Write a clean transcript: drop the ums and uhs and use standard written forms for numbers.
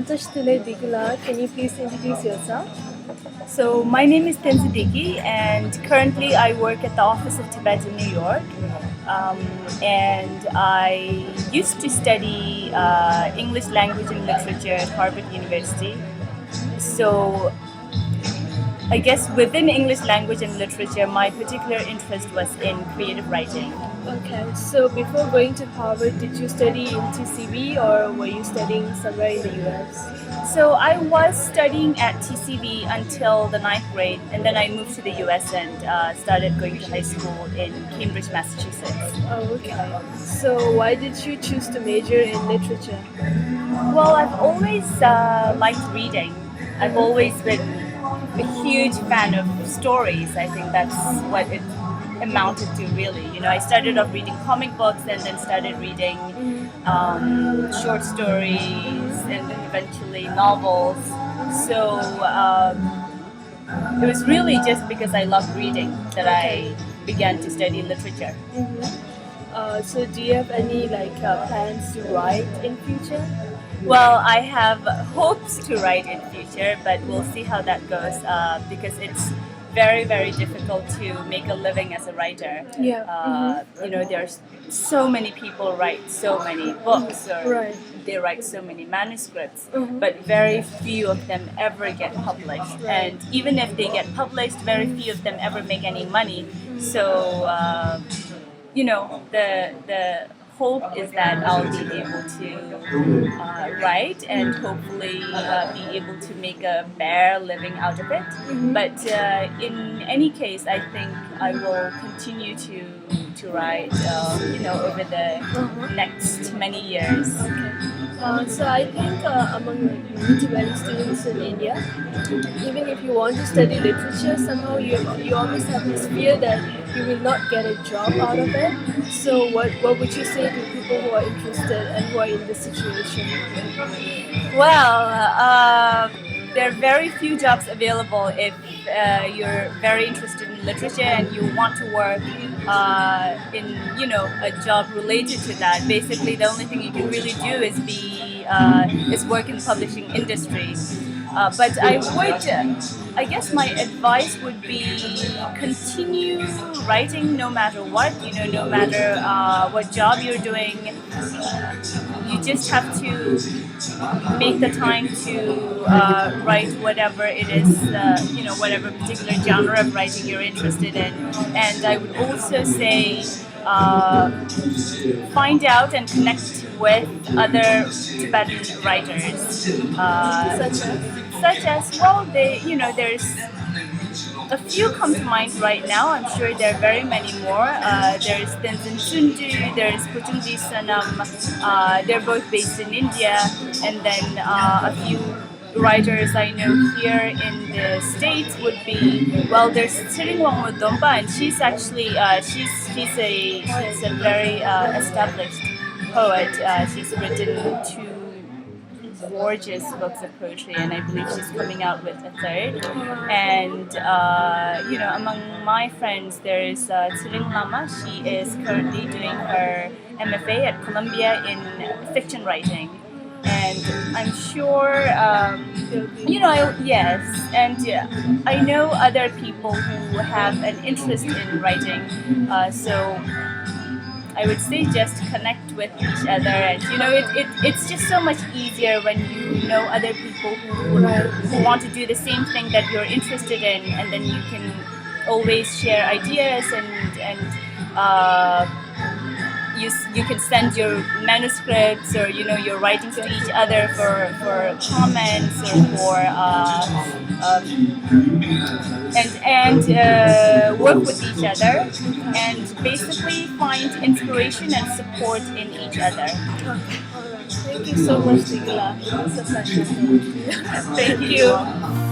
Tenzin Dickyi. Can you please introduce yourself? So my name is Tenzin Dickyi, and currently I work at the Office of Tibet in New York. And I used to study English language and literature at Harvard University. So I guess within English language and literature, my particular interest was in creative writing. Okay, so before going to Harvard, did you study in TCB or were you studying somewhere in the US? So I was studying at TCB until the 9th grade, and then I moved to the US and started going to high school in Cambridge, Massachusetts. Oh, okay. So why did you choose to major in literature? Well, I've always liked reading. I've always been a huge fan of stories. I think that's what it amounted to, really. You know, I started off reading comic books and then started reading short stories and then eventually novels. So it was really just because I loved reading that I began to study literature. So do you have any plans to write in future? Well, I have hopes to write in future, but we'll see how that goes because it's very, very difficult to make a living as a writer. You know, there's so many people write so many books or they write so many manuscripts, but very few of them ever get published. And even if they get published, very few of them ever make any money. So, you know, the hope is that I'll be able to write and hopefully be able to make a bare living out of it. But in any case, I think I will continue to write, you know, over the next many years. So I think among Tibetan students in India, even if you want to study literature, somehow you always have this fear that you will not get a job out of it. So what would you say to people who are interested and who are in this situation? Well, there are very few jobs available if you're very interested in literature and you want to work in, you know, a job related to that. Basically, the only thing you can really do is work in the publishing industry. But I guess my advice would be continue writing no matter what, you know, no matter what job you're doing. You just have to make the time to write whatever it is, you know, whatever particular genre of writing you're interested in. And I would also say find out and connect with other Tibetan writers, such as well, there's a few come to mind right now. I'm sure there are very many more. There's Tenzin Dickyi, there's Putunji Sanam. They're both based in India, and then a few writers I know here in the States would be, well, there's Tsiringwang Modompa, and she's actually she's a very established poet. She's written two gorgeous books of poetry, and I believe she's coming out with a third. And you know, among my friends, there is Tsiring Lama. She is currently doing her MFA at Columbia in fiction writing. And I'm sure, you know, I know other people who have an interest in writing, so I would say just connect with each other, and you know, it's just so much easier when you know other people who want to do the same thing that you're interested in, and then you can always share ideas and you can send your manuscripts or, you know, your writings to each other for comments or for and work with each other and basically find inspiration and support in each other. Alright, thank you so much, Dickyi. It's a pleasure. Thank you.